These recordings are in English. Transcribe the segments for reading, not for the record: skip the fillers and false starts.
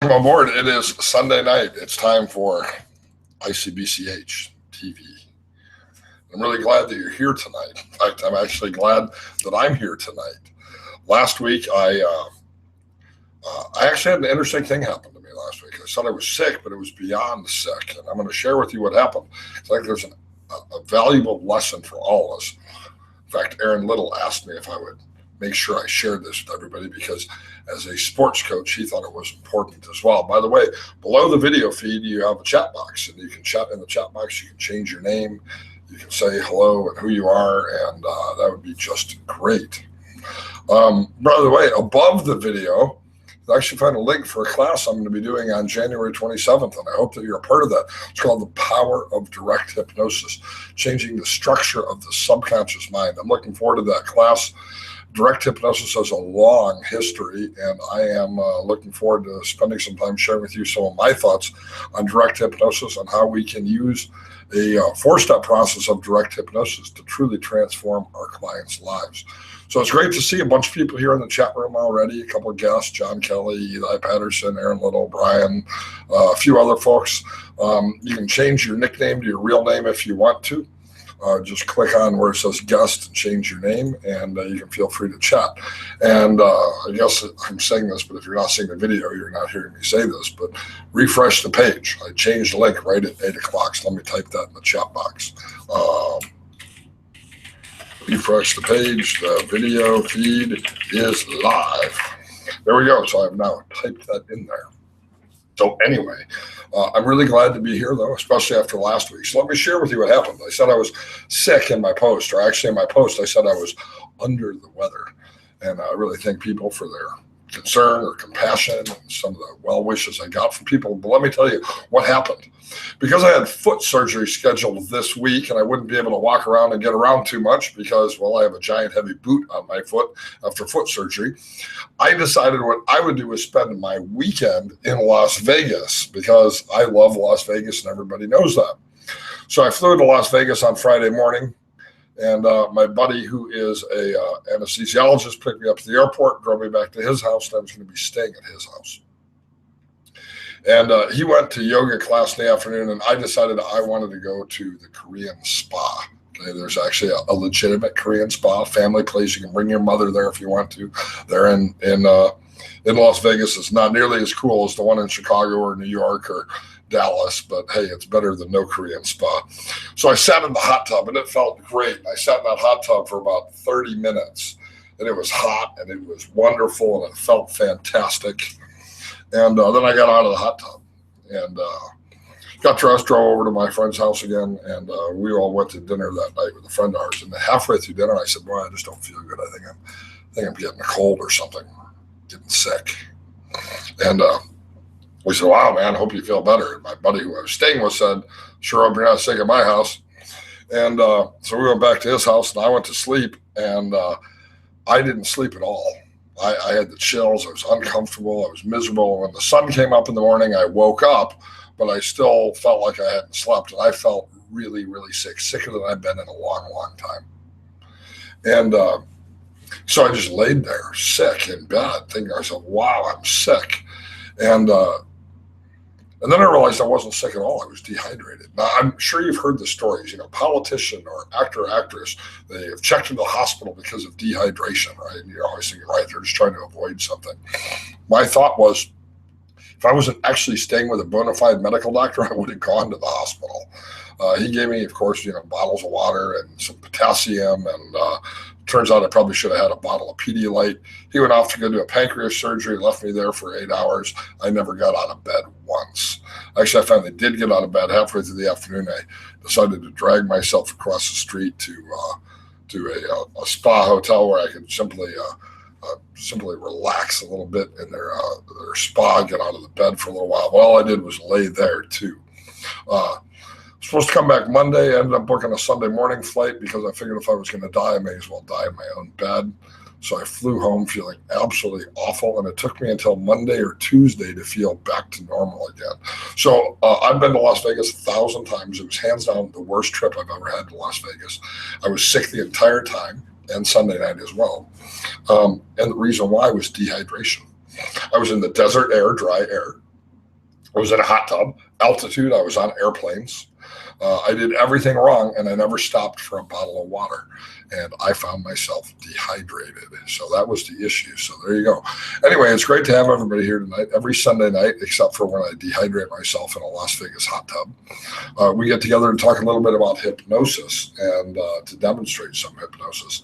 Welcome aboard. It is Sunday night. It's time for Icbch TV. I'm really glad that you're here tonight. In fact, I'm actually glad that I'm here tonight. Last week, I actually had an interesting thing happen to me last week. I said I was sick, but it was beyond sick. And I'm going to share with you what happened. I think there's a valuable lesson for all of us. In fact, Aaron Little asked me if I would make sure I shared this with everybody because as a sports coach, he thought it was important as well. By the way, below the video feed, you have a chat box, and you can chat in the chat box. You can change your name. You can say hello and who you are, and that would be just great. By the way, above the video, you'll actually find a link for a class I'm going to be doing on January 27th, and I hope that you're a part of that. It's called The Power of Direct Hypnosis, Changing the Structure of the Subconscious Mind. I'm looking forward to that class. Direct hypnosis has a long history, and I am looking forward to spending some time sharing with you some of my thoughts on direct hypnosis and how we can use a four-step process of direct hypnosis to truly transform our clients' lives. So it's great to see a bunch of people here in the chat room already, a couple of guests, John Kelly, Eli Patterson, Aaron Little, Brian, a few other folks. You can change your nickname to your real name if you want to. Just click on where it says guest and change your name, and you can feel free to chat. And I guess I'm saying this, but if you're not seeing the video, you're not hearing me say this, but refresh the page. I changed the link right at 8 o'clock, so let me type that in the chat box. Refresh the page. The video feed is live. There we go. So I've now typed that in there. So anyway, I'm really glad to be here, though, especially after last week. So let me share with you what happened. I said I was sick in my post, or actually in my post, I said I was under the weather. And I really thank people for their concern or compassion and some of the well wishes I got from people. But let me tell you what happened. Because I had foot surgery scheduled this week and I wouldn't be able to walk around and get around too much because, well, I have a giant heavy boot on my foot after foot surgery, I decided what I would do was spend my weekend in Las Vegas because I love Las Vegas and everybody knows that. So I flew to Las Vegas on Friday morning. And my buddy, who is a anesthesiologist, picked me up at the airport, drove me back to his house, and I was going to be staying at his house. And he went to yoga class in the afternoon, and I decided I wanted to go to the Korean spa. Okay, there's actually a legitimate Korean spa, family place. You can bring your mother there if you want to. They're in Las Vegas. It's not nearly as cool as the one in Chicago or New York or Dallas, but hey, it's better than no Korean spa. So I sat in the hot tub and it felt great. I sat in that hot tub for about 30 minutes and it was hot and it was wonderful and it felt fantastic. And then I got out of the hot tub and got dressed, drove over to my friend's house again, and we all went to dinner that night with a friend of ours. And halfway through dinner, I said, "Boy, I just don't feel good. I think I'm getting a cold or something, getting sick." And we said, "Wow, man, hope you feel better." And my buddy who I was staying with said, "Sure hope you're not sick at my house." And so we went back to his house and I went to sleep, and I didn't sleep at all. I had the chills. I was uncomfortable. I was miserable. When the sun came up in the morning, I woke up, but I still felt like I hadn't slept. And I felt really, really sick, sicker than I've been in a long, long time. And so I just laid there sick in bed thinking to myself, wow, I'm sick. And then I realized I wasn't sick at all. I was dehydrated. Now, I'm sure you've heard the stories, politician or actor or actress, they have checked into the hospital because of dehydration, right? And you're always thinking, right, they're just trying to avoid something. My thought was, if I wasn't actually staying with a bona fide medical doctor, I would have gone to the hospital. He gave me, of course, bottles of water and some potassium, and turns out I probably should have had a bottle of Pedialyte. He went off to go do a pancreas surgery, left me there for 8 hours. I never got out of bed once. Actually, I finally did get out of bed halfway through the afternoon. I decided to drag myself across the street to a spa hotel where I could simply relax a little bit in their spa, get out of the bed for a little while. But all I did was lay there too. Supposed to come back Monday. I ended up booking a Sunday morning flight because I figured if I was going to die, I may as well die in my own bed. So I flew home feeling absolutely awful, and it took me until Monday or Tuesday to feel back to normal again. So I've been to Las Vegas 1,000 times. It was hands down the worst trip I've ever had to Las Vegas. I was sick the entire time, and Sunday night as well. And the reason why was dehydration. I was in the desert air, dry air. I was in a hot tub, altitude. I was on airplanes. I did everything wrong, and I never stopped for a bottle of water. And I found myself dehydrated. So that was the issue. So there you go. Anyway, it's great to have everybody here tonight, every Sunday night, except for when I dehydrate myself in a Las Vegas hot tub. We get together and talk a little bit about hypnosis and to demonstrate some hypnosis.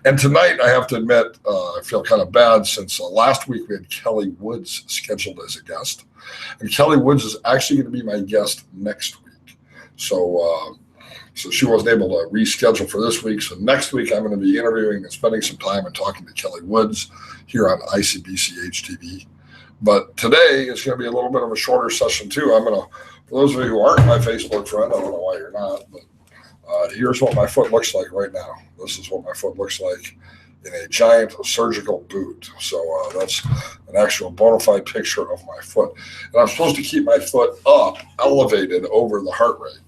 And tonight, I have to admit, I feel kind of bad since last week we had Kelly Woods scheduled as a guest. And Kelly Woods is actually going to be my guest next week. So she wasn't able to reschedule for this week. So next week, I'm going to be interviewing and spending some time and talking to Kelly Woods here on Icbch Tv. But today is going to be a little bit of a shorter session too. I'm going to, for those of you who aren't my Facebook friend, I don't know why you're not, but here's what my foot looks like right now. This is what my foot looks like in a giant surgical boot. So that's an actual bona fide picture of my foot. And I'm supposed to keep my foot up, elevated over the heart rate.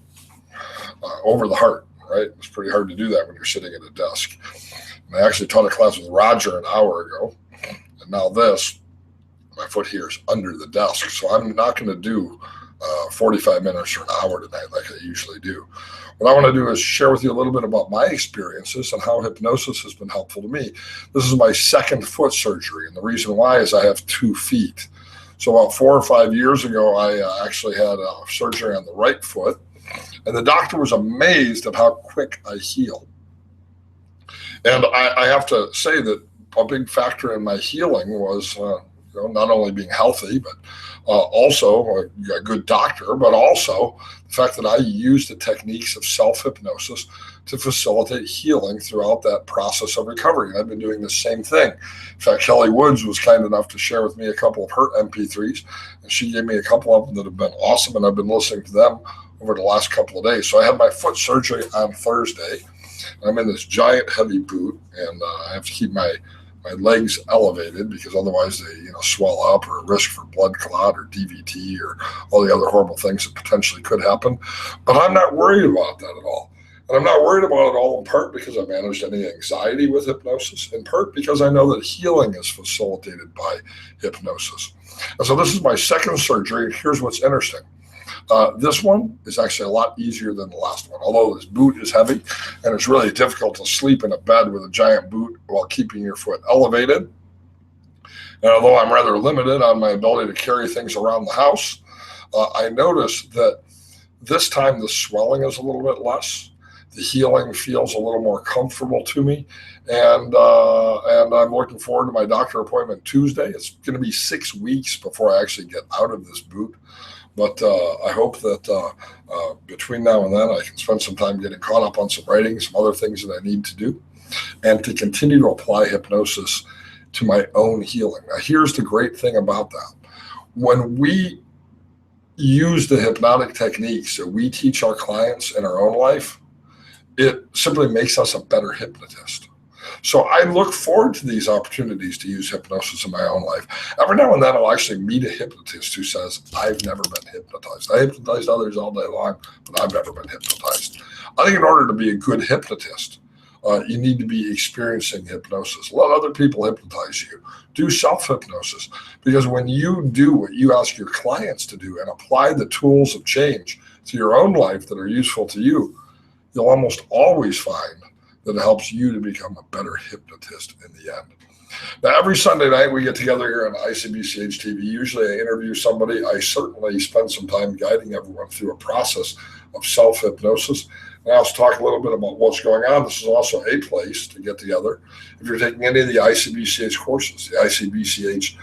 Over the heart, right? It's pretty hard to do that when you're sitting at a desk. And I actually taught a class with Roger an hour ago. And now my foot here is under the desk. So I'm not going to do 45 minutes or an hour tonight like I usually do. What I want to do is share with you a little bit about my experiences and how hypnosis has been helpful to me. This is my second foot surgery. And the reason why is I have 2 feet. So about 4 or 5 years ago, I actually had a surgery on the right foot. And the doctor was amazed at how quick I healed. And I have to say that a big factor in my healing was not only being healthy, but also a good doctor, but also the fact that I used the techniques of self-hypnosis to facilitate healing throughout that process of recovery. And I've been doing the same thing. In fact, Kelly Woods was kind enough to share with me a couple of her MP3s, and she gave me a couple of them that have been awesome, and I've been listening to them over the last couple of days. So I had my foot surgery on Thursday. I'm in this giant heavy boot, and I have to keep my legs elevated because otherwise they swell up or risk for blood clot or DVT or all the other horrible things that potentially could happen. But I'm not worried about that at all. And I'm not worried about it all in part because I managed any anxiety with hypnosis, in part because I know that healing is facilitated by hypnosis. And so this is my second surgery. Here's what's interesting. This one is actually a lot easier than the last one, although this boot is heavy and it's really difficult to sleep in a bed with a giant boot while keeping your foot elevated. And although I'm rather limited on my ability to carry things around the house, I noticed that this time the swelling is a little bit less. The healing feels a little more comfortable to me. And I'm looking forward to my doctor appointment Tuesday. It's going to be 6 weeks before I actually get out of this boot. But I hope that between now and then I can spend some time getting caught up on some writing, some other things that I need to do, and to continue to apply hypnosis to my own healing. Now, here's the great thing about that. When we use the hypnotic techniques that we teach our clients in our own life, it simply makes us a better hypnotist. So I look forward to these opportunities to use hypnosis in my own life. Every now and then I'll actually meet a hypnotist who says, I've never been hypnotized. I hypnotize others all day long, but I've never been hypnotized. I think in order to be a good hypnotist, you need to be experiencing hypnosis. Let other people hypnotize you. Do self-hypnosis, because when you do what you ask your clients to do and apply the tools of change to your own life that are useful to you, you'll almost always find that it helps you to become a better hypnotist in the end. Now, every Sunday night we get together here on Icbch TV. Usually I interview somebody. I certainly spend some time guiding everyone through a process of self-hypnosis. And I also talk a little bit about what's going on. This is also a place to get together. If you're taking any of the Icbch courses, the Icbch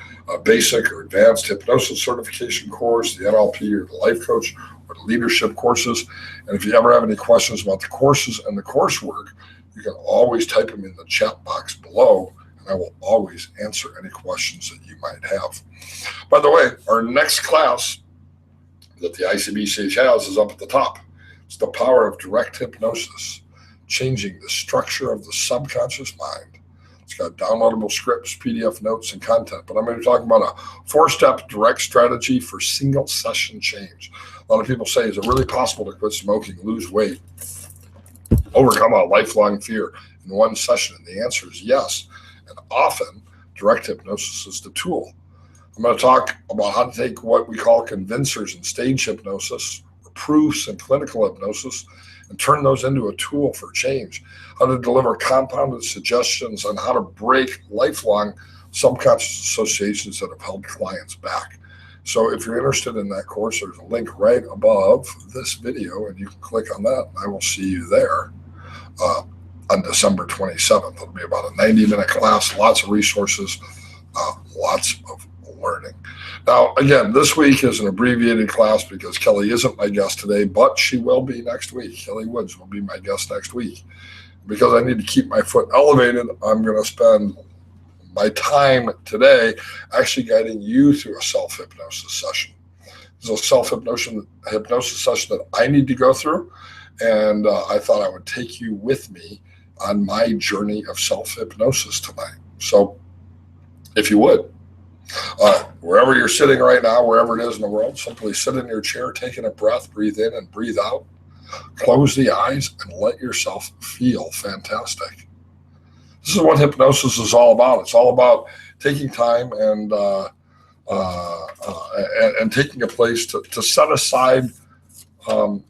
Basic or Advanced Hypnosis Certification course, the NLP or the Life Coach or the Leadership courses, and if you ever have any questions about the courses and the coursework, you can always type them in the chat box below, and I will always answer any questions that you might have. By the way, our next class that the Icbch has is up at the top. It's the power of direct hypnosis, changing the structure of the subconscious mind. It's got downloadable scripts, PDF notes, and content. But I'm going to be talking about a 4-step direct strategy for single session change. A lot of people say, is it really possible to quit smoking, lose weight, overcome a lifelong fear in one session? And the answer is yes. And often, direct hypnosis is the tool. I'm going to talk about how to take what we call convincers in stage hypnosis, or proofs in clinical hypnosis, and turn those into a tool for change, how to deliver compounded suggestions on how to break lifelong subconscious associations that have held clients back. So if you're interested in that course, there's a link right above this video, and you can click on that, and I will see you there on December 27th. It'll be about a 90-minute class, lots of resources, lots of learning. Now, again, this week is an abbreviated class because Kelly isn't my guest today, but she will be next week. Kelly Woods will be my guest next week. Because I need to keep my foot elevated, I'm going to spend my time today actually guiding you through a self-hypnosis session. This is a self-hypnosis session that I need to go through, and I thought I would take you with me on my journey of self-hypnosis tonight. So if you would, wherever you're sitting right now, wherever it is in the world, simply sit in your chair, taking a breath, breathe in and breathe out. Close the eyes and let yourself feel fantastic. This is what hypnosis is all about. It's all about taking time and taking a place to set aside some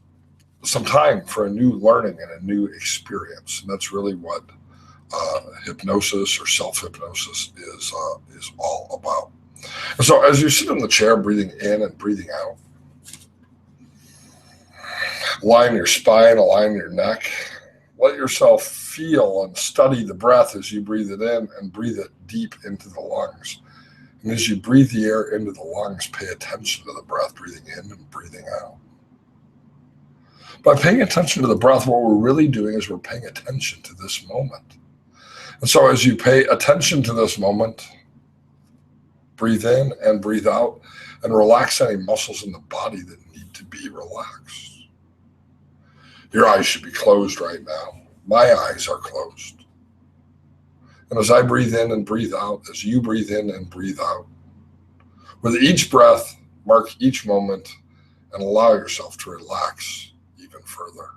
time for a new learning and a new experience. And that's really what hypnosis or self-hypnosis is all about. And so as you sit in the chair, breathing in and breathing out, align your spine, align your neck. Let yourself feel and study the breath as you breathe it in and breathe it deep into the lungs. And as you breathe the air into the lungs, pay attention to the breath, breathing in and breathing out. By paying attention to the breath, what we're really doing is we're paying attention to this moment. And so as you pay attention to this moment, breathe in and breathe out and relax any muscles in the body that need to be relaxed. Your eyes should be closed right now. My eyes are closed. And as I breathe in and breathe out, as you breathe in and breathe out, with each breath, mark each moment and allow yourself to relax even further.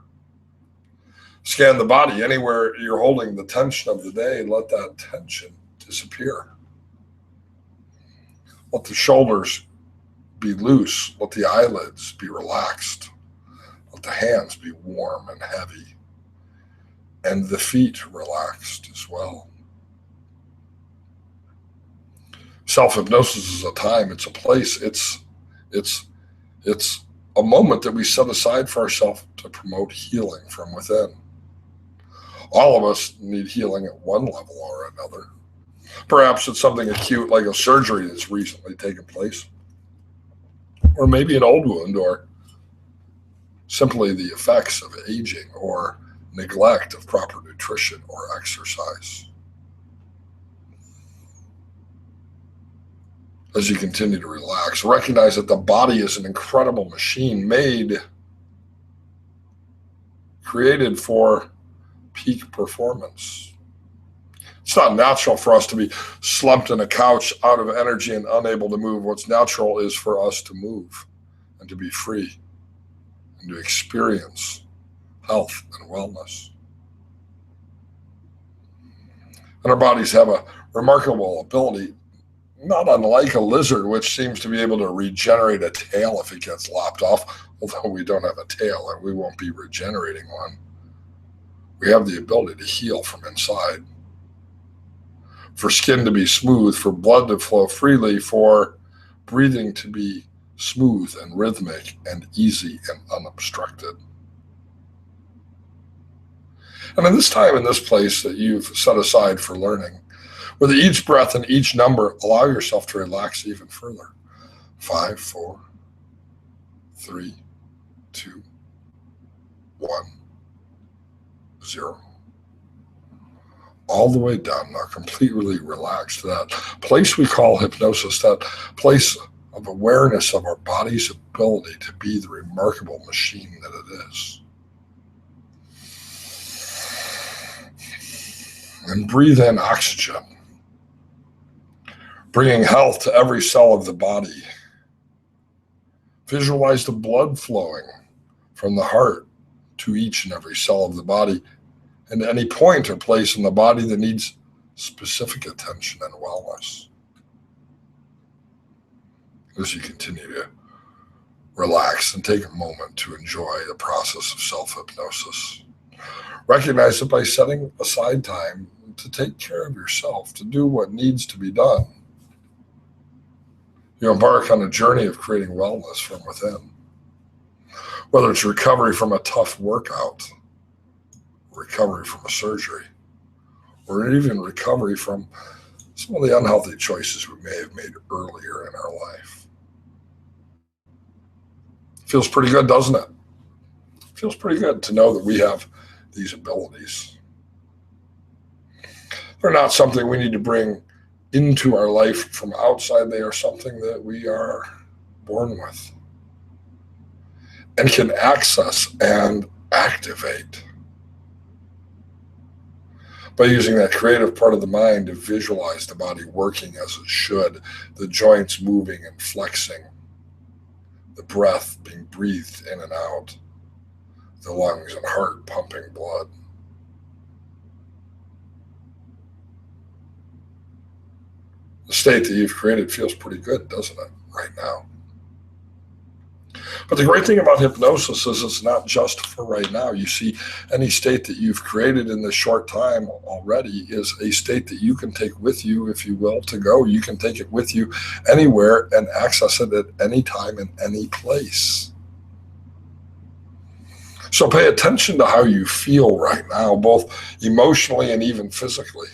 Scan the body. Anywhere you're holding the tension of the day, let that tension disappear. Let the shoulders be loose. Let the eyelids be relaxed. Let the hands be warm and heavy, and the feet relaxed as well. Self-hypnosis is a time, it's a place, it's a moment that we set aside for ourselves to promote healing from within. All of us need healing at one level or another. Perhaps it's something acute like a surgery that's recently taken place, or maybe an old wound, or simply the effects of aging or neglect of proper nutrition or exercise. As you continue to relax, recognize that the body is an incredible machine created for peak performance. It's not natural for us to be slumped in a couch out of energy and unable to move. What's natural is for us to move and to be free and to experience health and wellness. And our bodies have a remarkable ability, not unlike a lizard, which seems to be able to regenerate a tail if it gets lopped off, although we don't have a tail and we won't be regenerating one. We have the ability to heal from inside. For skin to be smooth, for blood to flow freely, for breathing to be smooth and rhythmic and easy and unobstructed. And in this time, in this place that you've set aside for learning, with each breath and each number, allow yourself to relax even further. 5, 4, 3, 2, 1, 0. All the way down now, completely relaxed. That place we call hypnosis, that place of awareness of our body's ability to be the remarkable machine that it is. And breathe in oxygen, bringing health to every cell of the body. Visualize the blood flowing from the heart to each and every cell of the body, and any point or place in the body that needs specific attention and wellness. as you continue to relax and take a moment to enjoy the process of self-hypnosis. Recognize that by setting aside time to take care of yourself, to do what needs to be done, you embark on a journey of creating wellness from within. Whether it's recovery from a tough workout, recovery from a surgery, or even recovery from some of the unhealthy choices we may have made earlier in our life. Feels pretty good, doesn't it? Feels pretty good to know that we have these abilities. They're not something we need to bring into our life from outside. They are something that we are born with and can access and activate by using that creative part of the mind to visualize the body working as it should, the joints moving and flexing, the breath being breathed in and out, the lungs and heart pumping blood. The state that you've created feels pretty good, doesn't it, right now? But the great thing about hypnosis is it's not just for right now. You see, any state that you've created in this short time already is a state that you can take with you, if you will, to go. You can take it with you anywhere and access it at any time in any place. So pay attention to how you feel right now, both emotionally and even physically.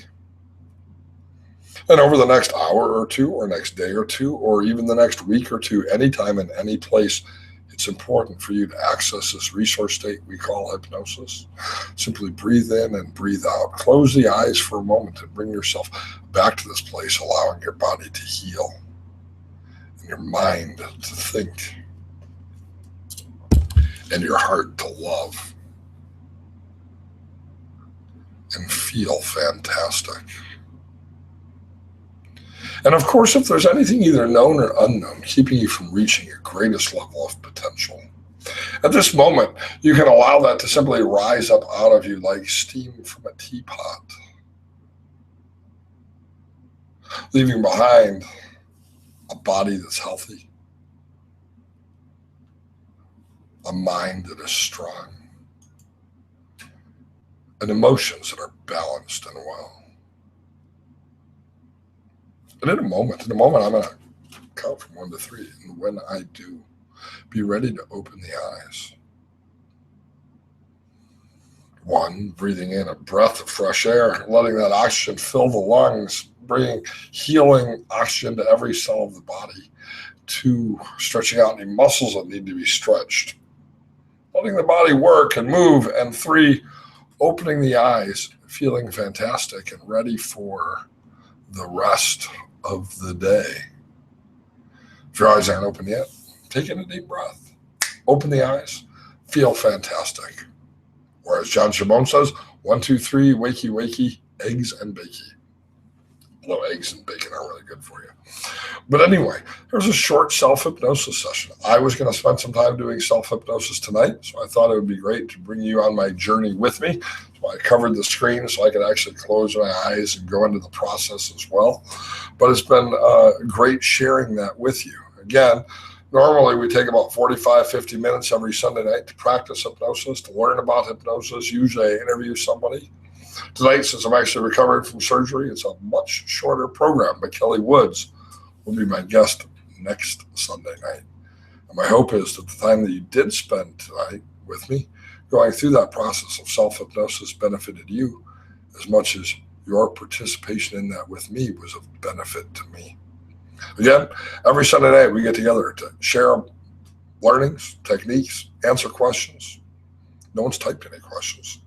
And over the next hour or two, or next day or two, or even the next week or two, anytime in any place, it's important for you to access this resource state we call hypnosis. Simply breathe in and breathe out. Close the eyes for a moment and bring yourself back to this place, allowing your body to heal and your mind to think and your heart to love and feel fantastic. And of course, if there's anything either known or unknown keeping you from reaching your greatest level of potential, at this moment, you can allow that to simply rise up out of you like steam from a teapot, leaving behind a body that's healthy, a mind that is strong, and emotions that are balanced and well. And in a moment, I'm going to count from 1 to 3. And when I do, be ready to open the eyes. 1, breathing in a breath of fresh air, letting that oxygen fill the lungs, bringing healing oxygen to every cell of the body. 2, stretching out any muscles that need to be stretched, letting the body work and move. And 3, opening the eyes, feeling fantastic and ready for the rest of the day. If your eyes aren't open yet, take in a deep breath. Open the eyes, feel fantastic. Or as John Shimon says, 1, 2, 3, wakey, wakey, eggs and bakey. Although eggs and bacon are really good for you. But anyway, here's a short self-hypnosis session. I was going to spend some time doing self-hypnosis tonight, so I thought it would be great to bring you on my journey with me. So I covered the screen so I could actually close my eyes and go into the process as well. But it's been great sharing that with you. Again, normally we take about 45, 50 minutes every Sunday night to practice hypnosis, to learn about hypnosis. Usually I interview somebody. Tonight, since I'm actually recovering from surgery, it's a much shorter program, but Kelly Woods will be my guest next Sunday night. And my hope is that the time that you did spend tonight with me going through that process of self-hypnosis benefited you as much as your participation in that with me was of benefit to me. Again, every Sunday night we get together to share learnings, techniques, answer questions. No one's typed any questions.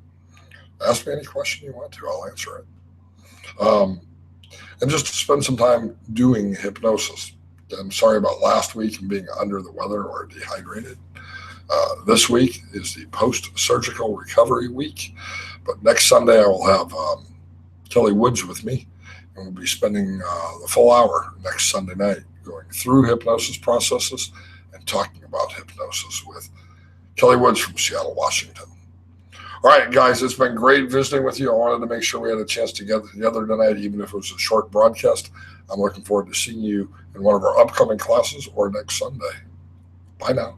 Ask me any question you want to, I'll answer it. And just to spend some time doing hypnosis. I'm sorry about last week and being under the weather or dehydrated. This week is the post-surgical recovery week. But next Sunday I will have Kelly Woods with me. And we'll be spending the full hour next Sunday night going through hypnosis processes and talking about hypnosis with Kelly Woods from Seattle, Washington. All right, guys, it's been great visiting with you. I wanted to make sure we had a chance to get together tonight, even if it was a short broadcast. I'm looking forward to seeing you in one of our upcoming classes or next Sunday. Bye now.